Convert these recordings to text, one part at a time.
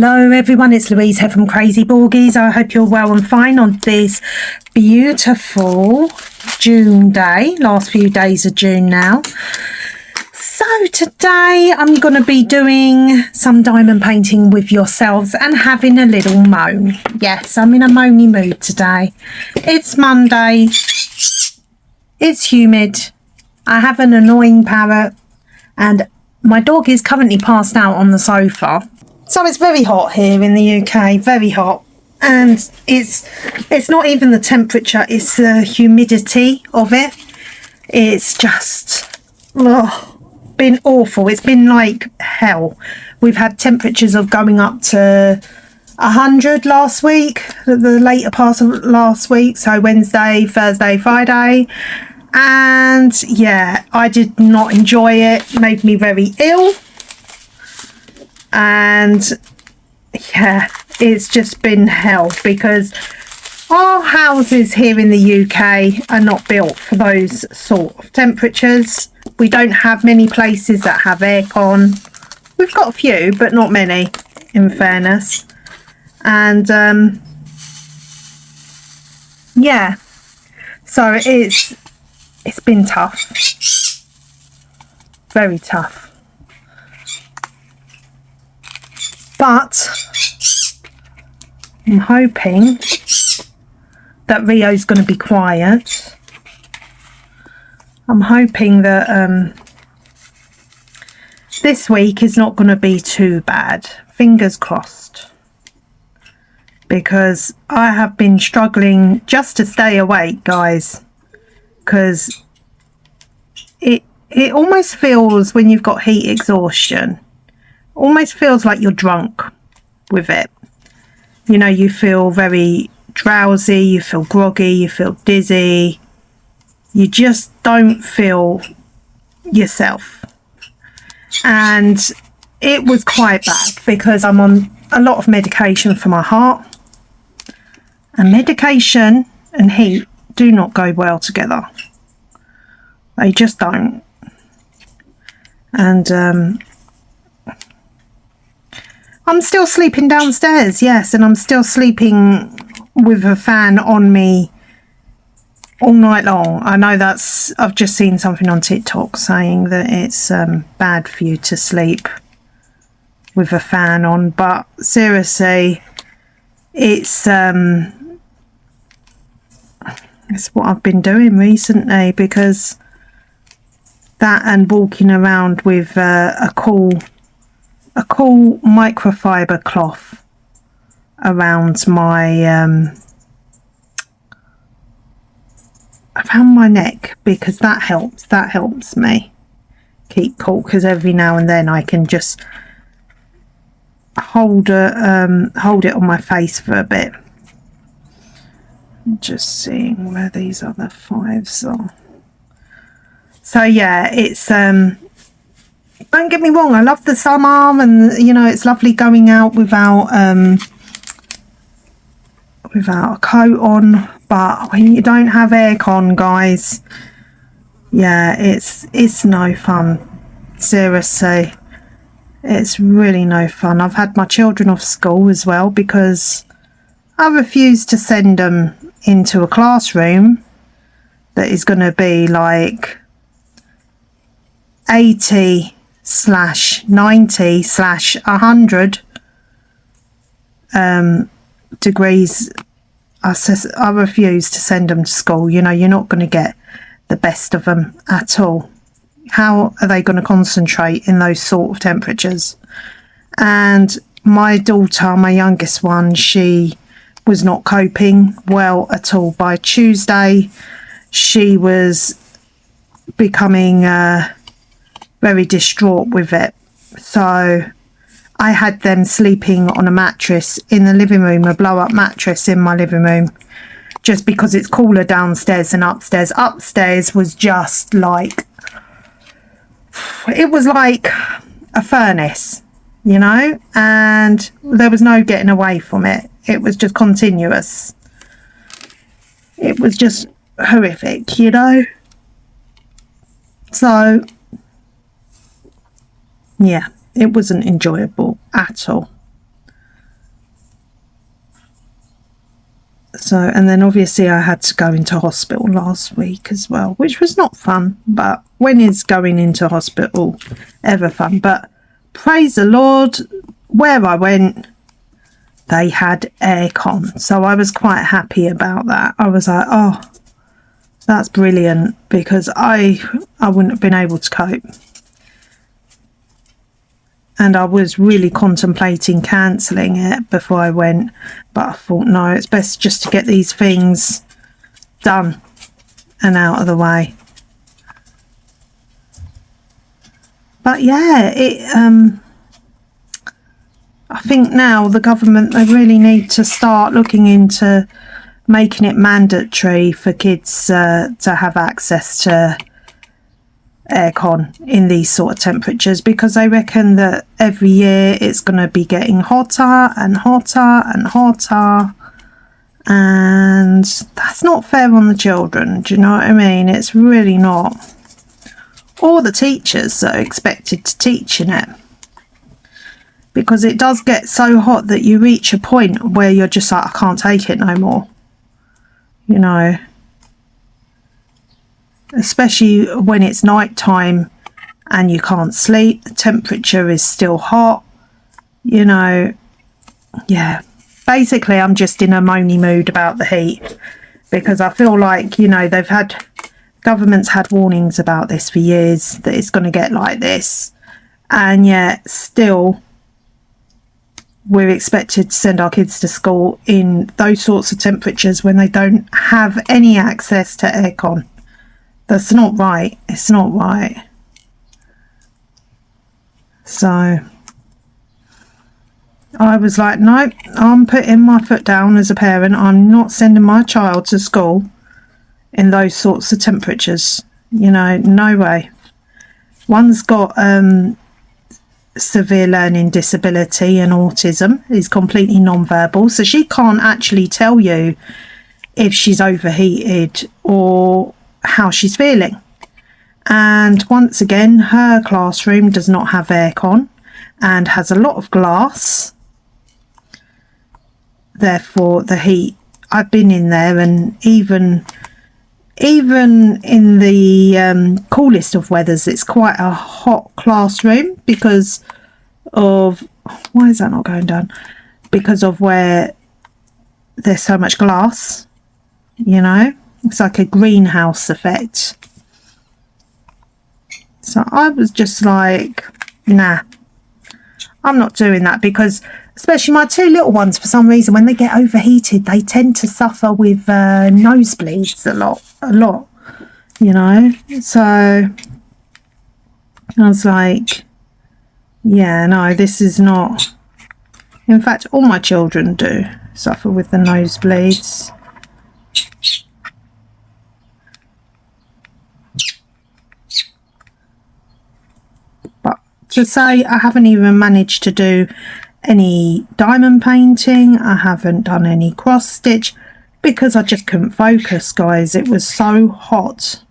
Hello everyone, it's Louise here from Crazyborgies. I hope you're well and fine on this beautiful June day, last few days of June now. So today I'm going to be doing some diamond painting with yourselves and having a little moan. Yes, I'm in a moany mood today. It's Monday, it's humid, I have an annoying parrot and my dog is currently passed out on the sofa. So it's very hot here in the UK, very hot. And it's not even the temperature, it's the humidity of it. It's just been awful. It's been like hell. We've had temperatures of going up to 100 last week, the later part of last week. So Wednesday, Thursday, Friday. And yeah, I did not enjoy it. It made me very ill. And yeah, it's just been hell because our houses here in the UK are not built for those sort of temperatures. We don't have many places that have aircon. We've got a few, but not many, in fairness. And yeah, so it's been tough, very tough. But I'm hoping that Rio's going to be quiet. I'm hoping that this week is not going to be too bad. Fingers crossed. Because I have been struggling just to stay awake, guys. Because it almost feels, when you've got heat exhaustion, almost feels like you're drunk with it. You know, you feel very drowsy, you feel groggy, you feel dizzy. You just don't feel yourself. And it was quite bad because I'm on a lot of medication for my heart. And medication and heat do not go well together. They just don't. And I'm still sleeping downstairs, yes, and I'm still sleeping with a fan on me all night long. I know I've just seen something on TikTok saying that it's bad for you to sleep with a fan on, but seriously, it's what I've been doing recently, because that and walking around with a cool microfiber cloth around my neck, because that helps me keep cool, because every now and then I can just hold it on my face for a bit. Just seeing where these other fives are. So yeah, it's don't get me wrong, I love the summer, and you know, it's lovely going out without a coat on, but when you don't have aircon, guys, yeah, it's no fun. Seriously, it's really no fun. I've had my children off school as well because I refuse to send them into a classroom that is going to be like 80/90/100 degrees. I refuse to send them to school. You know, you're not going to get the best of them at all. How are they going to concentrate in those sort of temperatures? And my daughter, my youngest one, she was not coping well at all. By Tuesday, she was becoming very distraught with it. So I had them sleeping on a mattress in the living room, a blow-up mattress in my living room, just because it's cooler downstairs than upstairs. Upstairs was just like, it was like a furnace, you know, and there was no getting away from it. It was just continuous. It was just horrific, you know. So yeah, it wasn't enjoyable at all. So, and then obviously I had to go into hospital last week as well, which was not fun. But when is going into hospital ever fun? But praise the Lord, where I went, they had aircon. So I was quite happy about that. I was like, oh, that's brilliant, because I wouldn't have been able to cope. And I was really contemplating cancelling it before I went, but I thought, no, it's best just to get these things done and out of the way. But yeah, I think now the government, they really need to start looking into making it mandatory for kids to have access to aircon in these sort of temperatures, because I reckon that every year it's going to be getting hotter and hotter and hotter, and that's not fair on the children. Do you know what I mean? It's really not. Or the teachers that are expected to teach in it, because it does get so hot that you reach a point where you're just like, I can't take it no more, you know. Especially when it's night time and you can't sleep, the temperature is still hot, you know. Yeah, basically I'm just in a moany mood about the heat, because I feel like, you know, government's had warnings about this for years, that it's going to get like this, and yet still we're expected to send our kids to school in those sorts of temperatures when they don't have any access to aircon. That's not right. It's not right. So I was like, nope, I'm putting my foot down as a parent. I'm not sending my child to school in those sorts of temperatures. You know, no way. One's got severe learning disability and autism. Is completely non-verbal, so she can't actually tell you if she's overheated or how she's feeling. And once again, her classroom does not have aircon and has a lot of glass, therefore the heat, I've been in there, and even in the coolest of weathers, it's quite a hot classroom because of, why is that not going down, because of where there's so much glass, you know. It's like a greenhouse effect. So I was just like, nah, I'm not doing that, because especially my two little ones, for some reason, when they get overheated, they tend to suffer with nosebleeds a lot, you know. So I was like, yeah, no, this is not. In fact, all my children do suffer with the nosebleeds. To say I haven't even managed to do any diamond painting, I haven't done any cross stitch, because I just couldn't focus, guys. It was so hot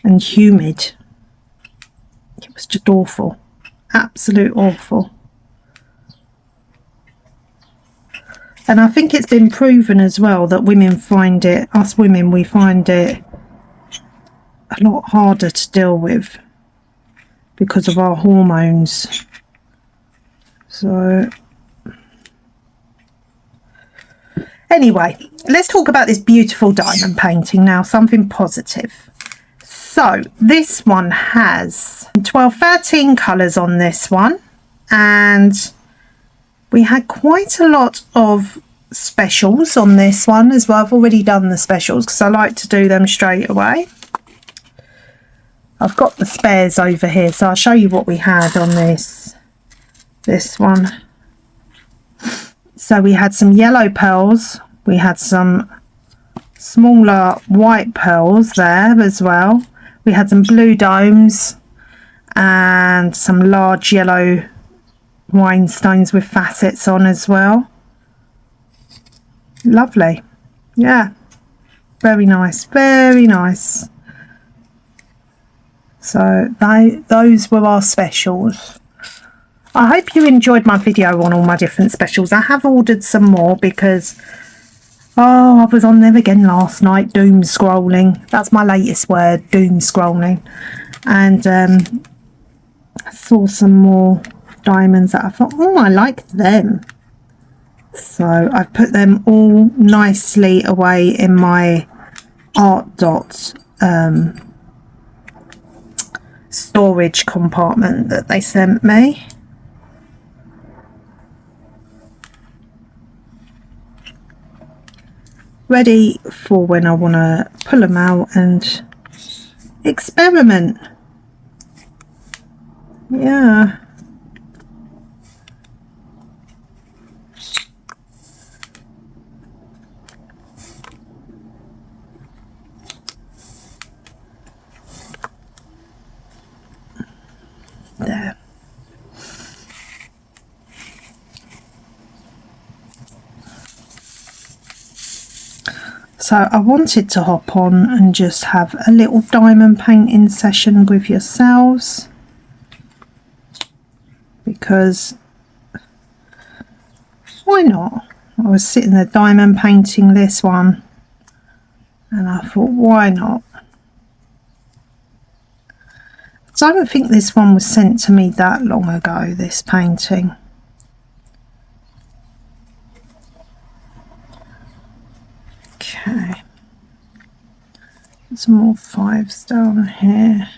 and humid. It was just awful, absolute awful. And I think it's been proven as well that women find it, us women, we find it a lot harder to deal with because of our hormones. So anyway, let's talk about this beautiful diamond painting now, something positive. So this one has 13 colours on this one, and we had quite a lot of specials on this one as well. I've already done the specials because I like to do them straight away. I've got the spares over here, so I'll show you what we had on this one. So we had some yellow pearls, we had some smaller white pearls there as well, we had some blue domes and some large yellow rhinestones with facets on as well. Lovely. Yeah, very nice, very nice. So those were our specials. I hope you enjoyed my video on all my different specials. I have ordered some more because Oh, I was on there again last night, doom scrolling. That's my latest word, doom scrolling. And saw some more diamonds that I thought, oh, I like them. So I've put them all nicely away in my Art Dot storage compartment that they sent me. Ready for when I want to pull them out and experiment. Yeah. There. So I wanted to hop on and just have a little diamond painting session with yourselves, because why not? I was sitting there diamond painting this one and I thought, why not? So I don't think this one was sent to me that long ago, this painting. Okay, some more 5s down here.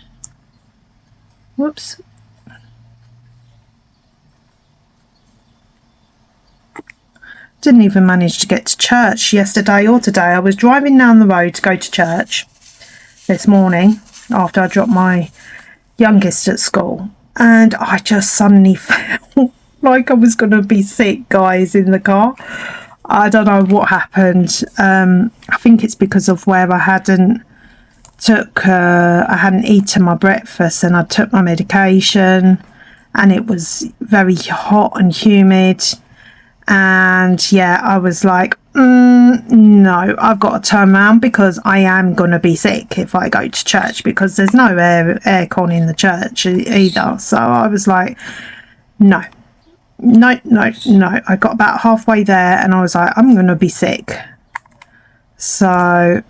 Whoops. Didn't even manage to get to church yesterday or today. I was driving down the road to go to church this morning after I dropped my youngest at school, and I just suddenly felt like I was going to be sick, guys, in the car. I don't know what happened. I think it's because of where I hadn't eaten my breakfast and I took my medication, and it was very hot and humid, and yeah, I was like, no, I've got to turn around because I am going to be sick if I go to church, because there's no aircon in the church either. So I was like, no. I got about halfway there and I was like, I'm going to be sick. So I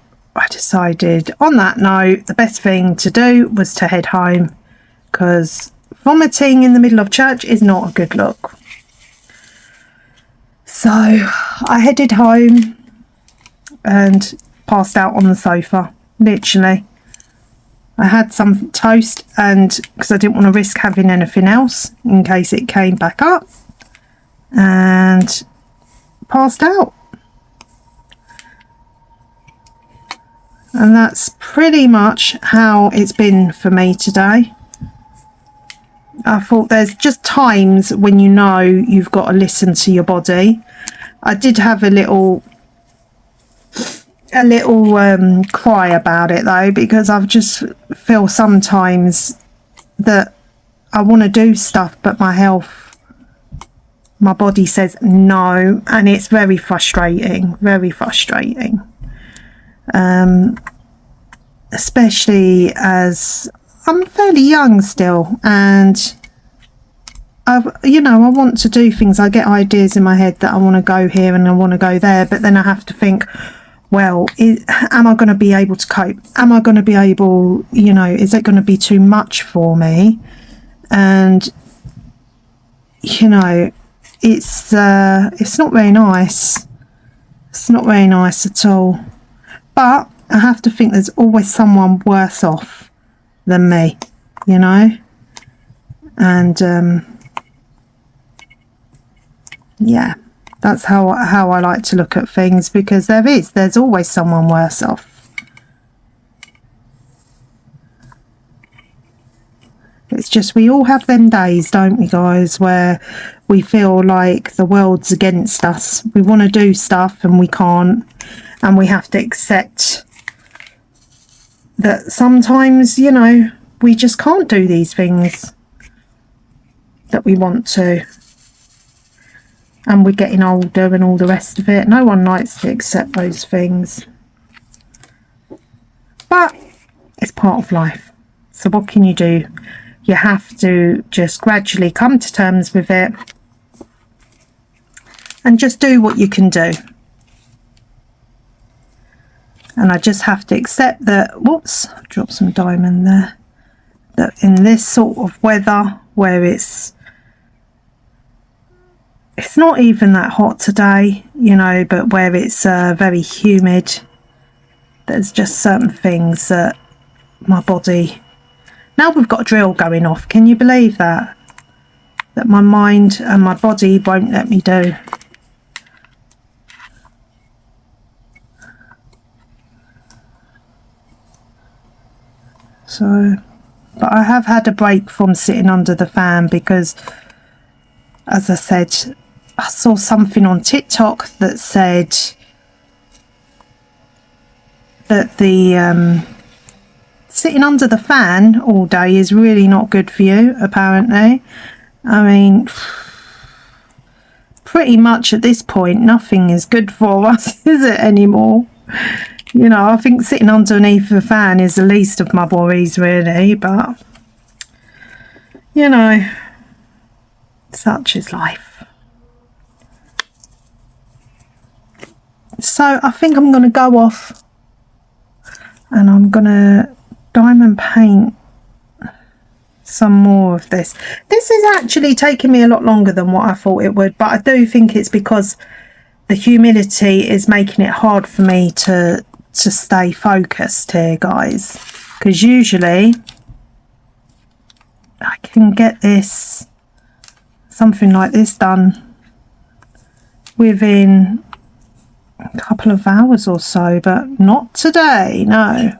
decided on that note, the best thing to do was to head home, because vomiting in the middle of church is not a good look. So I headed home and passed out on the sofa, literally. I had some toast, and because I didn't want to risk having anything else in case it came back up, and passed out. And that's pretty much how it's been for me today. I thought there's just times when you know you've got to listen to your body. I did have a little cry about it though, because I've just feel sometimes that I want to do stuff but my body says no, and it's very frustrating, especially as I'm fairly young still, and I want to do things. I get ideas in my head that I want to go here and I want to go there, but then I have to think, well, am I going to be able to cope? Am I going to be able, is it going to be too much for me? And, it's not very nice. It's not very nice at all. But I have to think there's always someone worse off than me, and yeah, that's how I like to look at things, because there's always someone worse off. It's just we all have them days, don't we, guys, where we feel like the world's against us. We want to do stuff and we can't, and we have to accept that sometimes, we just can't do these things that we want to. And we're getting older and all the rest of it. No one likes to accept those things. But it's part of life. So what can you do? You have to just gradually come to terms with it and just do what you can do. And I just have to accept that, whoops, drop some diamond there, that in this sort of weather where it's not even that hot today, you know, but where it's very humid, there's just certain things that my body, now we've got a drill going off, can you believe that? That my mind and my body won't let me do. So, but I have had a break from sitting under the fan because, as I said, I saw something on TikTok that said that the sitting under the fan all day is really not good for you, apparently. I mean, pretty much at this point, nothing is good for us, is it, anymore? You know, I think sitting underneath the fan is the least of my worries, really, but, you know, such is life. So I think I'm going to go off and I'm going to diamond paint some more of this. This is actually taking me a lot longer than what I thought it would, but I do think it's because the humidity is making it hard for me to stay focused here, guys, because usually I can get this, something like this, done within a couple of hours or so, but not today, no.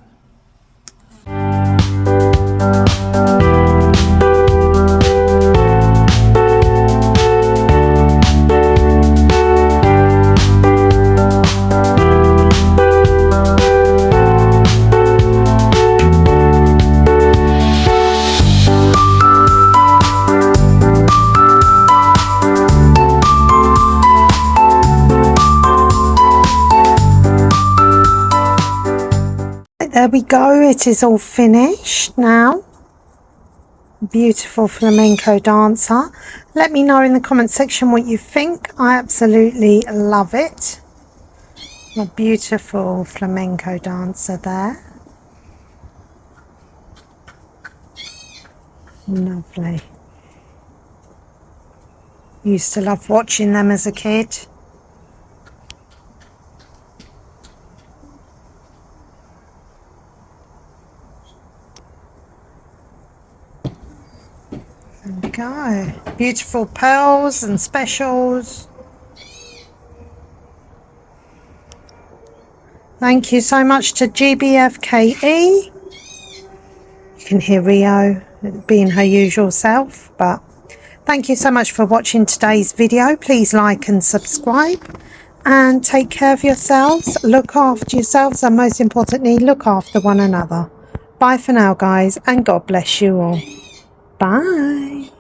There we go, it is all finished now. Beautiful flamenco dancer. Let me know in the comment section what you think. I absolutely love it. A beautiful flamenco dancer there. Lovely. Used to love watching them as a kid. There we go. Beautiful pearls and specials. Thank you so much to GBFKE. You can hear Rio being her usual self, but thank you so much for watching today's video. Please like and subscribe and take care of yourselves. Look after yourselves and most importantly, look after one another. Bye for now, guys, and God bless you all. Bye.